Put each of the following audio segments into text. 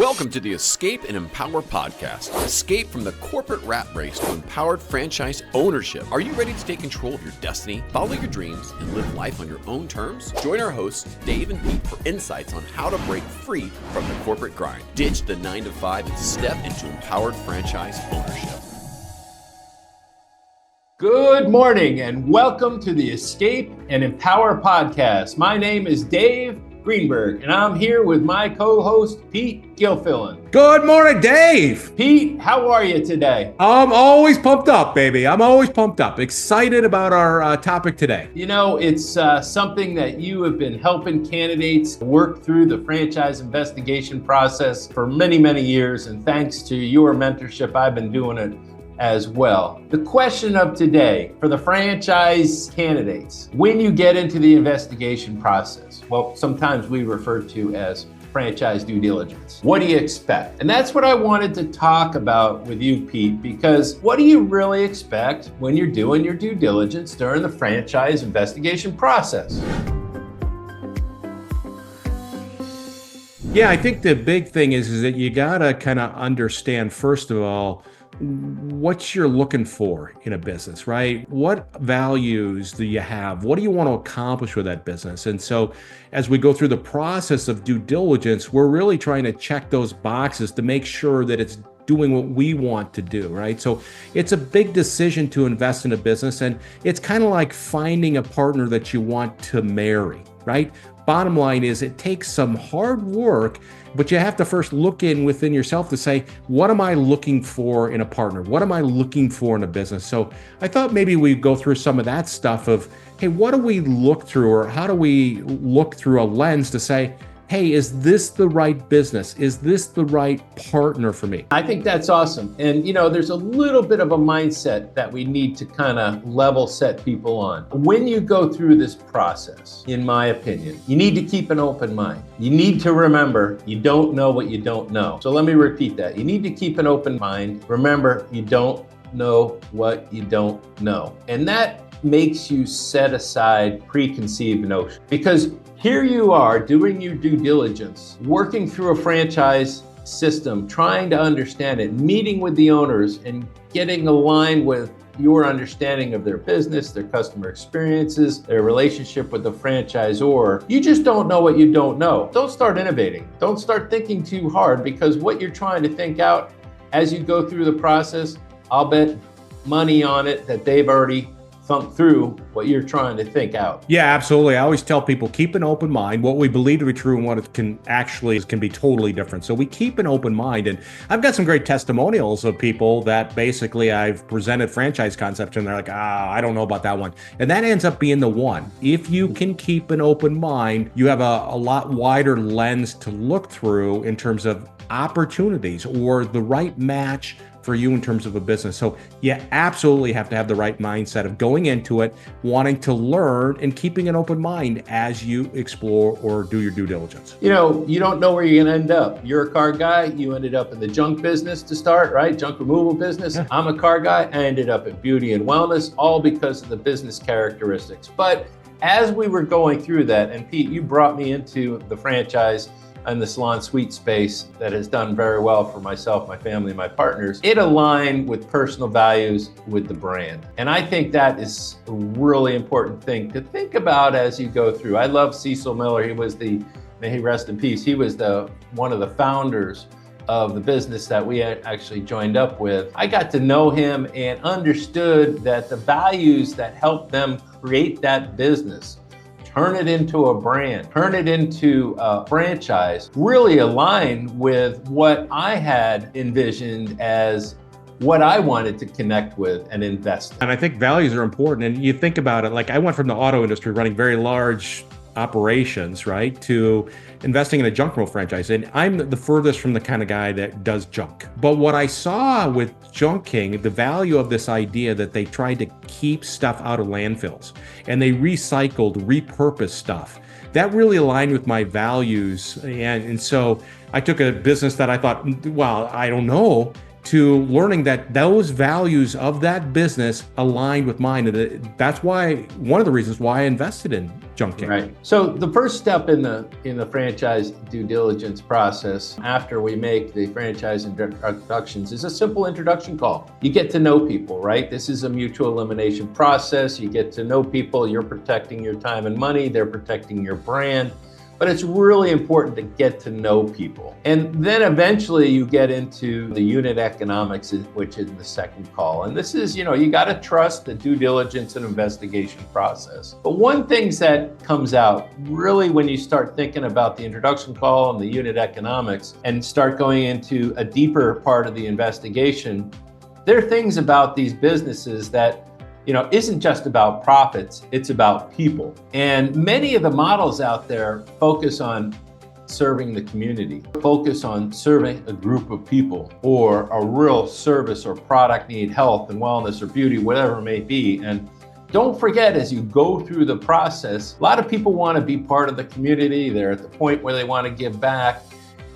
Welcome to the Escape and Empower podcast. Escape from the corporate rat race to empowered franchise ownership. Are you ready to take control of your destiny, follow your dreams, and live life on your own terms? Join our hosts, Dave and Pete, for insights on how to break free from the corporate grind, ditch the 9-to-5, and step into empowered franchise ownership. Good morning and welcome to the Escape and Empower podcast. My name is Dave Greenberg, and I'm here with my co-host, Pete Gilfillan. Good morning, Dave. Pete, how are you today? I'm always pumped up, baby. I'm always pumped up. Excited about our topic today. You know, it's something that you have been helping candidates work through the franchise investigation process for many, many years. And thanks to your mentorship, I've been doing it as well. The question of today for the franchise candidates, when you get into the investigation process, well, sometimes we refer to as franchise due diligence. What do you expect? And that's what I wanted to talk about with you, Pete, because what do you really expect when you're doing your due diligence during the franchise investigation process? Yeah, I think the big thing is that you gotta kind of understand, first of all, what you're looking for in a business, right? What values do you have? What do you want to accomplish with that business? And so as we go through the process of due diligence, we're really trying to check those boxes to make sure that it's doing what we want to do, right? So it's a big decision to invest in a business, and it's kind of like finding a partner that you want to marry, right? Bottom line is it takes some hard work, but you have to first look within yourself to say, what am I looking for in a partner? What am I looking for in a business? So I thought maybe we'd go through some of that stuff of, hey, what do we look through, or how do we look through a lens to say, hey, is this the right business? Is this the right partner for me? I think that's awesome. And you know, there's a little bit of a mindset that we need to kind of level set people on. When you go through this process, in my opinion, you need to keep an open mind. You need to remember you don't know what you don't know. So let me repeat that. You need to keep an open mind. Remember, you don't know what you don't know. And that makes you set aside preconceived notions, because here you are doing your due diligence, working through a franchise system, trying to understand it, meeting with the owners and getting aligned with your understanding of their business, their customer experiences, their relationship with the franchisor. You just don't know what you don't know. Don't start innovating. Don't start thinking too hard, because what you're trying to think out as you go through the process, I'll bet money on it that they've already thunk through what you're trying to think out. Yeah, absolutely. I always tell people, keep an open mind. What we believe to be true and what it can be totally different. So we keep an open mind. And I've got some great testimonials of people that basically I've presented franchise concepts and they're like, I don't know about that one. And that ends up being the one. If you can keep an open mind, you have a lot wider lens to look through in terms of opportunities or the right match for you in terms of a business. So you absolutely have to have the right mindset of going into it, wanting to learn, and keeping an open mind as you explore or do your due diligence. You know, you don't know where you're gonna end up. You're a car guy, you ended up in the junk business to start, right? Junk removal business. Yeah. I'm a car guy, I ended up in beauty and wellness, all because of the business characteristics. But as we were going through that, and Pete, you brought me into the franchise and the salon suite space that has done very well for myself, my family, and my partners. It aligned with personal values with the brand. And I think that is a really important thing to think about as you go through. I love Cecil Miller. He was may he rest in peace. He was one of the founders of the business that we had actually joined up with. I got to know him and understood that the values that helped them create that business, turn it into a brand, turn it into a franchise, really aligned with what I had envisioned as what I wanted to connect with and invest in. And I think values are important. And you think about it, like I went from the auto industry running very large operations, right, to investing in a junk removal franchise. And I'm the furthest from the kind of guy that does junk. But what I saw with Junk King, the value of this idea that they tried to keep stuff out of landfills and they recycled, repurposed stuff, that really aligned with my values. And so I took a business that I thought, well, I don't know, to learning that those values of that business aligned with mine. And that's why, one of the reasons why I invested in Junk King. Right. So the first step in the franchise due diligence process after we make the franchise introductions is a simple introduction call. You get to know people, right? This is a mutual elimination process. You get to know people. You're protecting your time and money. They're protecting your brand. But it's really important to get to know people. And then eventually you get into the unit economics, which is the second call. And this is, you got to trust the due diligence and investigation process. But one thing that comes out really when you start thinking about the introduction call and the unit economics and start going into a deeper part of the investigation, there are things about these businesses that isn't just about profits, it's about people. And many of the models out there focus on serving the community, focus on serving a group of people or a real service or product need, health and wellness or beauty, whatever it may be. And don't forget, as you go through the process, a lot of people want to be part of the community. They're at the point where they want to give back.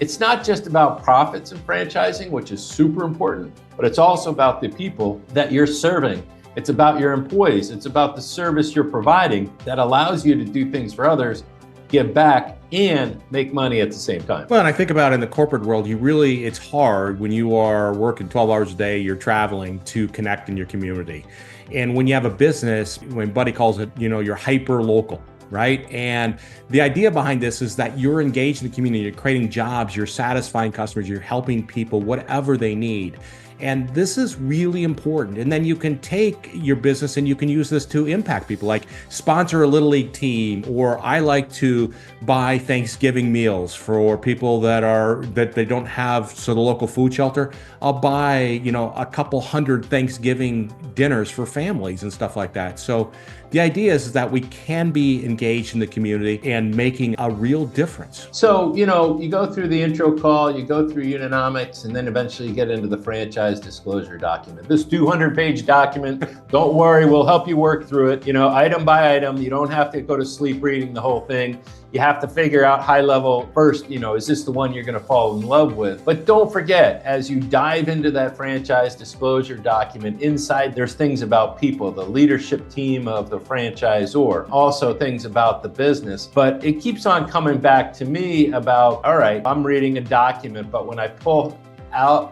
It's not just about profits in franchising, which is super important, but it's also about the people that you're serving. It's about your employees. It's about the service you're providing that allows you to do things for others, give back, and make money at the same time. Well, and I think about in the corporate world, it's hard when you are working 12 hours a day, you're traveling to connect in your community. And when you have a business, when Buddy calls it, you're hyper local. Right. And the idea behind this is that you're engaged in the community, you're creating jobs, you're satisfying customers, you're helping people, whatever they need. And this is really important. And then you can take your business and you can use this to impact people, like sponsor a Little League team, or I like to buy Thanksgiving meals for people that they don't have, so the local food shelter. I'll buy, a couple hundred Thanksgiving dinners for families and stuff like that. So the idea is that we can be engaged in the community and making a real difference. So, you go through the intro call, you go through Unionomics, and then eventually you get into the franchise disclosure document. This 200-page document, don't worry, we'll help you work through it, item by item. You don't have to go to sleep reading the whole thing. You have to figure out high level first, is this the one you're going to fall in love with? But don't forget, as you dive into that franchise disclosure document, inside there's things about people, the leadership team of the franchisor, also things about the business. But it keeps on coming back to me about, all right, I'm reading a document, but when I pull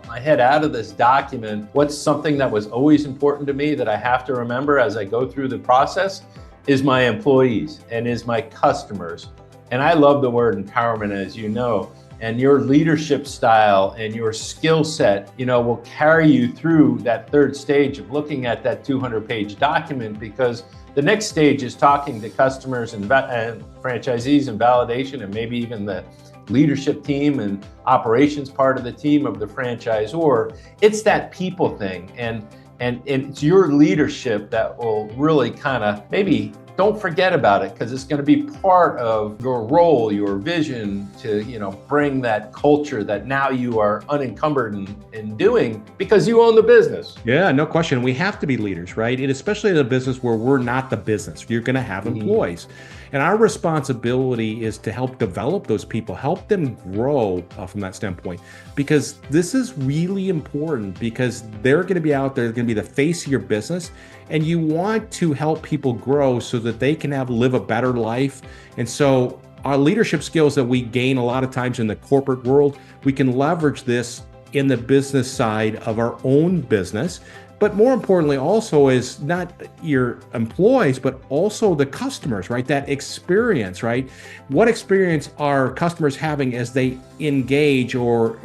my head out of this document, what's something that was always important to me that I have to remember as I go through the process is my employees and is my customers. And I love the word empowerment, as you know, and your leadership style and your skill set, will carry you through that third stage of looking at that 200-page document, because the next stage is talking to customers and franchisees and validation, and maybe even the leadership team and operations part of the team of the franchisor. It's that people thing. And it's your leadership that will really kind of maybe don't forget about it, because it's going to be part of your role, your vision to, bring that culture that now you are unencumbered in doing because you own the business. Yeah, no question. We have to be leaders, right? And especially in a business where we're not the business. You're going to have employees. And our responsibility is to help develop those people, help them grow from that standpoint, because this is really important, because they're going to be out there, they're going to be the face of your business, and you want to help people grow so that they can live a better life. And so our leadership skills that we gain a lot of times in the corporate world, we can leverage this in the business side of our own business. But more importantly also is not your employees, but also the customers, right? That experience, right? What experience are customers having as they engage or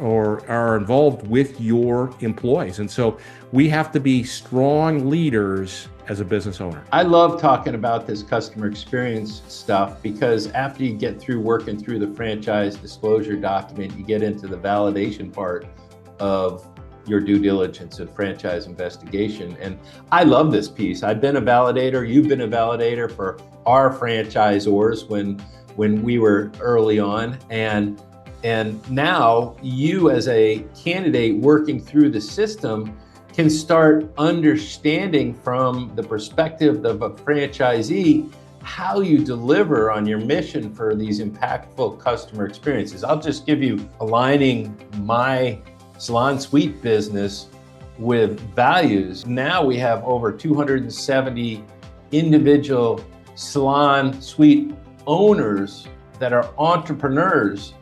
are involved with your employees? And so we have to be strong leaders as a business owner. I love talking about this customer experience stuff, because after you get through working through the franchise disclosure document, you get into the validation part of your due diligence and franchise investigation. And I love this piece. I've been a validator. You've been a validator for our franchisors when we were early on. And now you, as a candidate working through the system, can start understanding from the perspective of a franchisee how you deliver on your mission for these impactful customer experiences. I'll just give you aligning my Salon Suite business with values. Now we have over 270 individual salon suite owners that are entrepreneurs.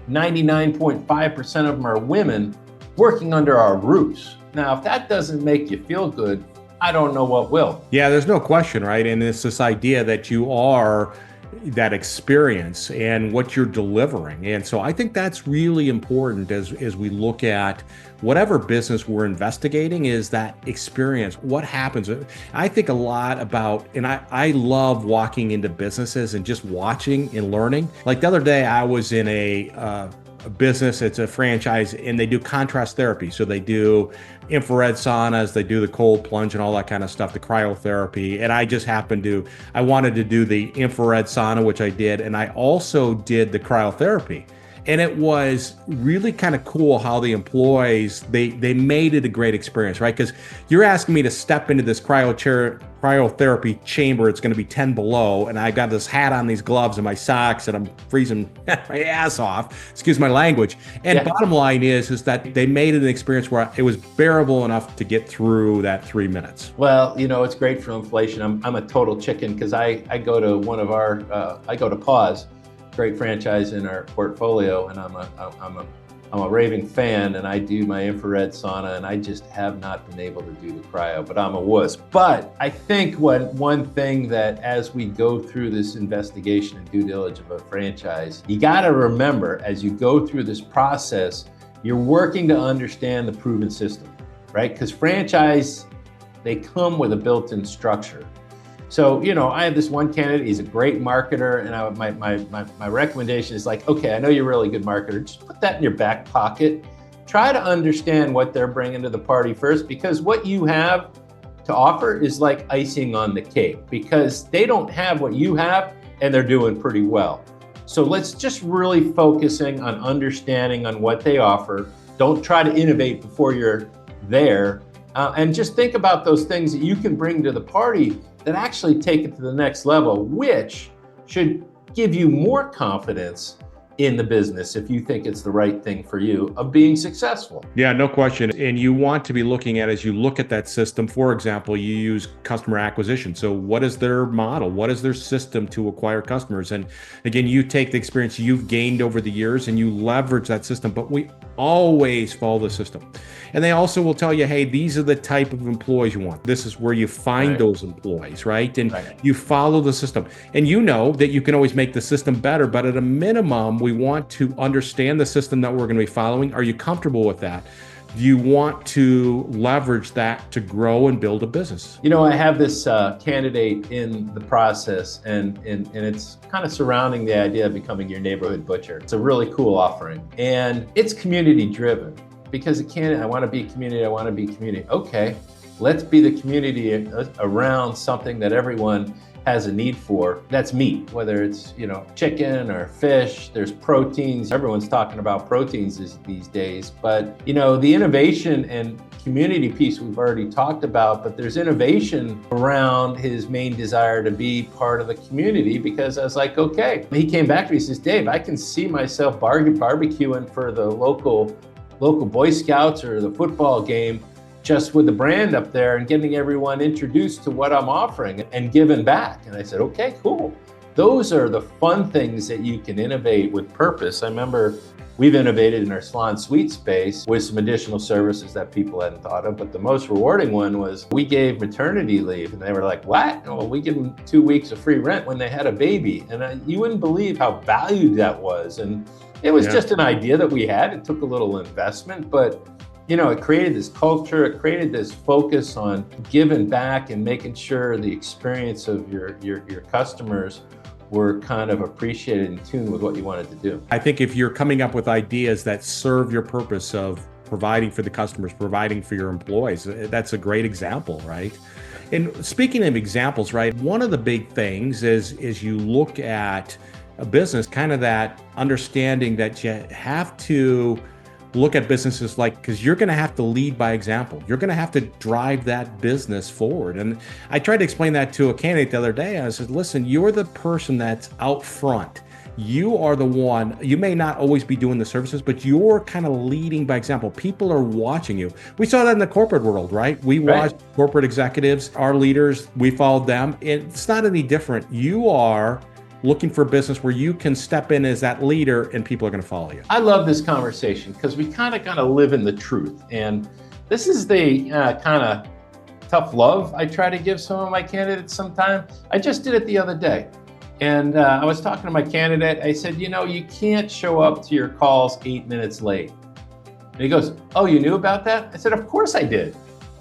99.5% of them are women working under our roofs. Now, if that doesn't make you feel good, I don't know what will. Yeah, there's no question, right? And it's this idea that you are that experience and what you're delivering. And so I think that's really important as we look at whatever business we're investigating, is that experience. What happens? I think a lot about, and I love walking into businesses and just watching and learning. Like the other day, I was in a business, it's a franchise, and they do contrast therapy. So they do infrared saunas, they do the cold plunge and all that kind of stuff, the cryotherapy. And I just I wanted to do the infrared sauna, which I did. And I also did the cryotherapy. And it was really kind of cool how the employees, they made it a great experience, right? Because you're asking me to step into this cryotherapy chamber. It's going to be 10 below. And I got this hat on, these gloves and my socks, and I'm freezing my ass off. Excuse my language. And Bottom line is that they made it an experience where it was bearable enough to get through that 3 minutes. Well, it's great for inflation. I'm a total chicken because I go to I go to Pause, great franchise in our portfolio, and I'm a raving fan, and I do my infrared sauna, and I just have not been able to do the cryo, but I'm a wuss. But I think one thing that as we go through this investigation and due diligence of a franchise, you got to remember as you go through this process, you're working to understand the proven system, right? Because franchise, they come with a built-in structure. So, I have this one candidate, he's a great marketer, and my recommendation is like, okay, I know you're a really good marketer, just put that in your back pocket. Try to understand what they're bringing to the party first, because what you have to offer is like icing on the cake, because they don't have what you have, and they're doing pretty well. So let's just really focusing on understanding on what they offer. Don't try to innovate before you're there, and just think about those things that you can bring to the party that actually take it to the next level, which should give you more confidence in the business if you think it's the right thing for you of being successful. Yeah, no question. And you want to be looking at, as you look at that system, for example, you use customer acquisition. So what is their model? What is their system to acquire customers? And again, you take the experience you've gained over the years and you leverage that system, but we always follow the system. And they also will tell you, hey, these are the type of employees you want. This is where you find those employees, right? And you follow the system. And you know that you can always make the system better, but at a minimum, we want to understand the system that we're going to be following. Are you comfortable with that? Do you want to leverage that to grow and build a business? I have this candidate in the process, and it's kind of surrounding the idea of becoming your neighborhood butcher. It's a really cool offering, and it's community driven. Because I want to be community. Okay, let's be the community around something that everyone has a need for. That's meat, whether it's, chicken or fish, there's proteins. Everyone's talking about proteins these days, but the innovation and community piece we've already talked about, but there's innovation around his main desire to be part of the community, because I was like, okay. He came back to me, he says, Dave, I can see myself barbecuing for the local Boy Scouts or the football game, just with the brand up there and getting everyone introduced to what I'm offering and giving back. And I said, okay, cool. Those are the fun things that you can innovate with purpose. I remember we've innovated in our salon suite space with some additional services that people hadn't thought of, but the most rewarding one was we gave maternity leave, and they were like, what? Well, we give them 2 weeks of free rent when they had a baby. And you wouldn't believe how valued that was. And it was just an idea that we had. It took a little investment, but it created this culture. It created this focus on giving back and making sure the experience of your customers were kind of appreciated and in tune with what you wanted to do. I think if you're coming up with ideas that serve your purpose of providing for the customers, providing for your employees, that's a great example, right? And speaking of examples, right, one of the big things is you look at a business, kind of that understanding that you have to look at businesses because you're going to have to lead by example. You're going to have to drive that business forward. And I tried to explain that to a candidate the other day. I said, listen, you're the person that's out front. you are the one, you may not always be doing the services, but you're kind of leading by example. People are watching you. We saw that in the corporate world, right? We watched corporate executives, our leaders, we followed them. It's not any different. You are looking for a business where you can step in as that leader and people are going to follow you. I love this conversation because we kind of got to live in the truth. And this is the kind of tough love I try to give some of my candidates sometimes. I just did it the other day. And I was talking to my candidate. I said, you can't show up to your calls 8 minutes late. And he goes, "Oh, you knew about that?" I said, "Of course I did.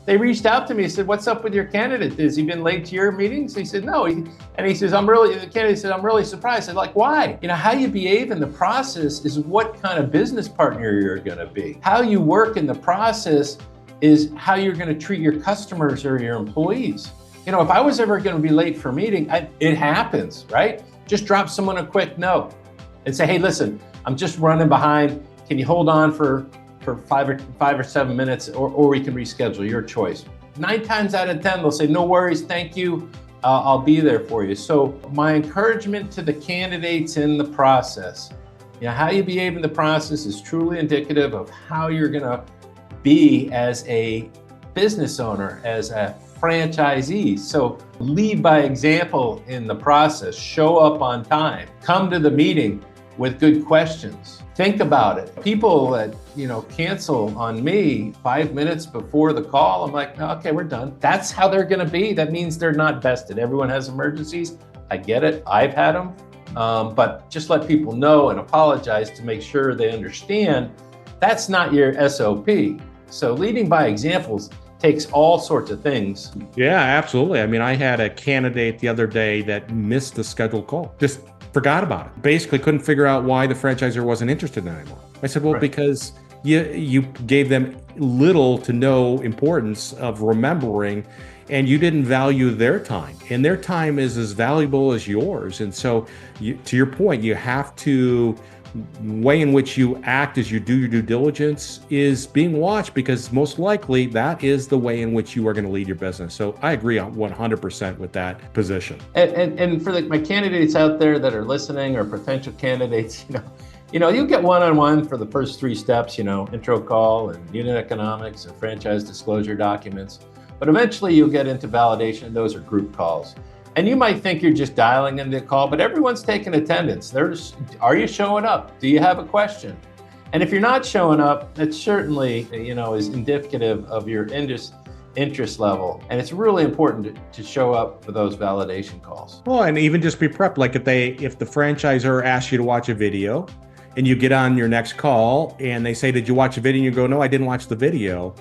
They reached out to me and said, 'What's up with your candidate? Has he been late to your meetings?' He said, 'No.' And he says, the candidate said, 'I'm really surprised.' I said, like, why? How you behave in the process is what kind of business partner you're going to be. How you work in the process is how you're going to treat your customers or your employees. If I was ever going to be late for a meeting, it happens, right? Just drop someone a quick note and say, 'Hey, listen, I'm just running behind. Can you hold on for 5 or 7 minutes, or we can reschedule, your choice.' 9 times out of 10, they'll say, 'No worries, thank you. I'll be there for you.' So my encouragement to the candidates in the process, how you behave in the process is truly indicative of how you're going to be as a business owner, as a franchisee. So lead by example in the process, show up on time, come to the meeting with good questions. Think about it. People that, cancel on me 5 minutes before the call, I'm like, "No, okay, we're done." That's how they're going to be. That means they're not vested. Everyone has emergencies. I get it. I've had them. But just let people know and apologize to make sure they understand that's not your SOP. So leading by examples takes all sorts of things. Yeah, absolutely. I had a candidate the other day that missed the scheduled call. Just forgot about it. Basically couldn't figure out why the franchisor wasn't interested in it anymore. I said, well, because you gave them little to no importance of remembering, and you didn't value their time. And their time is as valuable as yours. And so to your point, you have to way in which you act as you do your due diligence is being watched, because most likely that is the way in which you are going to lead your business. So I agree on 100% with that position. And for my candidates out there that are listening, or potential candidates, you'll get one-on-one for the first 3 steps, intro call and unit economics and franchise disclosure documents. But eventually you'll get into validation. Those are group calls. And you might think you're just dialing in the call, but everyone's taking attendance. Are you showing up? Do you have a question? And if you're not showing up, that certainly, is indicative of your interest level. And it's really important to show up for those validation calls. Well, and even just be prepped. Like if the franchisor asks you to watch a video and you get on your next call and they say, "Did you watch a video?" And you go, "No, I didn't watch the video."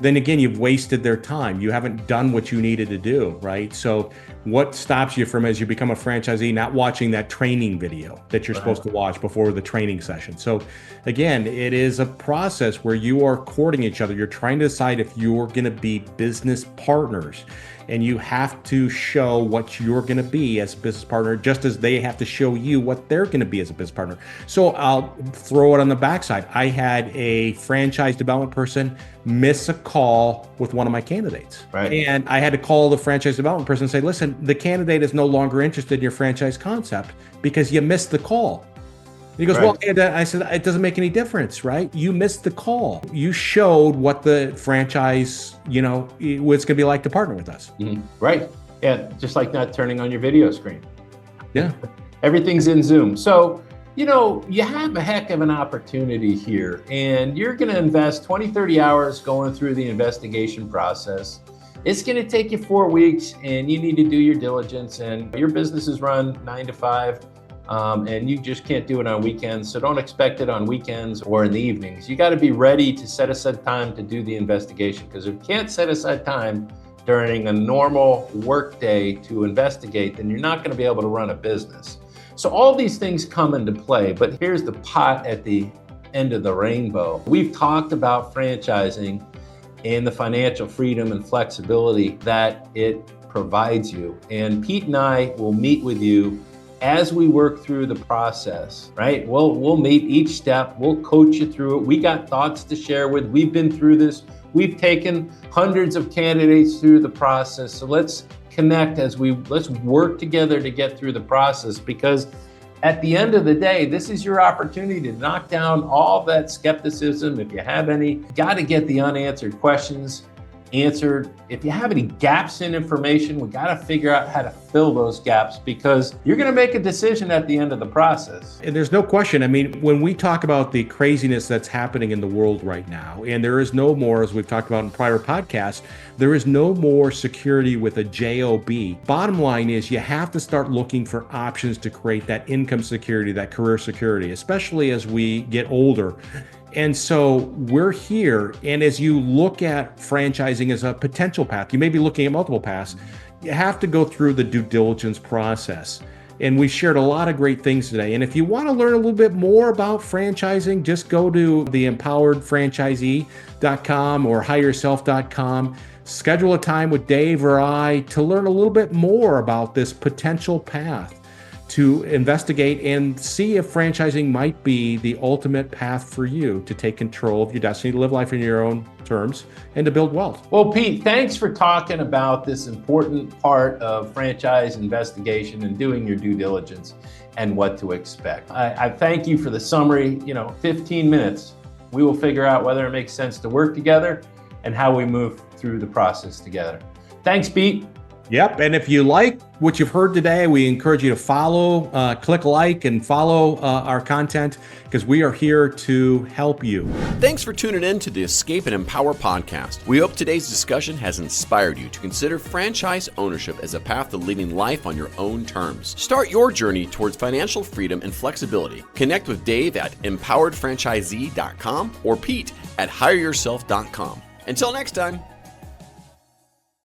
Then again, you've wasted their time. You haven't done what you needed to do, right? So what stops you from, as you become a franchisee, not watching that training video that you're supposed to watch before the training session? So again, it is a process where you are courting each other. You're trying to decide if you're going to be business partners, and you have to show what you're going to be as a business partner, just as they have to show you what they're going to be as a business partner. So I'll throw it on the backside. I had a franchise development person miss a call with one of my candidates. Right. And I had to call the franchise development person and say, "Listen, the candidate is no longer interested in your franchise concept because you missed the call." And he goes, "Well," and I said, "It doesn't make any difference, right? You missed the call. You showed what the franchise, what it's going to be like to partner with us." Mm-hmm. Right. Yeah. Just like not turning on your video screen. Yeah. Everything's in Zoom. So, you have a heck of an opportunity here, and you're going to invest 20, 30 hours going through the investigation process. It's going to take you 4 weeks, and you need to do your diligence, and your business is run 9 to 5. And you just can't do it on weekends. So don't expect it on weekends or in the evenings. You got to be ready to set aside time to do the investigation, because if you can't set aside time during a normal work day to investigate, then you're not going to be able to run a business. So all these things come into play, but here's the pot at the end of the rainbow. We've talked about franchising and the financial freedom and flexibility that it provides you. And Pete and I will meet with you as we work through the process, right? We'll meet each step. We'll coach you through it. We got thoughts to share with. We've been through this. We've taken hundreds of candidates through the process. So let's connect let's work together to get through the process, because at the end of the day, this is your opportunity to knock down all that skepticism. If you have any, got to get the unanswered questions answered. If you have any gaps in information, we got to figure out how to fill those gaps, because you're going to make a decision at the end of the process. And there's no question. I mean, when we talk about the craziness that's happening in the world right now, and there is no more, as we've talked about in prior podcasts, there is no more security with a job. Bottom line is you have to start looking for options to create that income security, that career security, especially as we get older. And so we're here. And as you look at franchising as a potential path, you may be looking at multiple paths. You have to go through the due diligence process. And we shared a lot of great things today. And if you want to learn a little bit more about franchising, just go to theempoweredfranchisee.com or hireyourself.com. Schedule a time with Dave or I to learn a little bit more about this potential path, to investigate and see if franchising might be the ultimate path for you to take control of your destiny, to live life in your own terms, and to build wealth. Well, Pete, thanks for talking about this important part of franchise investigation and doing your due diligence and what to expect. I thank you for the summary. 15 minutes. We will figure out whether it makes sense to work together and how we move through the process together. Thanks, Pete. Yep. And if you like what you've heard today, we encourage you to follow, click like and follow our content, because we are here to help you. Thanks for tuning in to the Escape and Empower podcast. We hope today's discussion has inspired you to consider franchise ownership as a path to living life on your own terms. Start your journey towards financial freedom and flexibility. Connect with Dave at empoweredfranchisee.com or Pete at hireyourself.com. Until next time.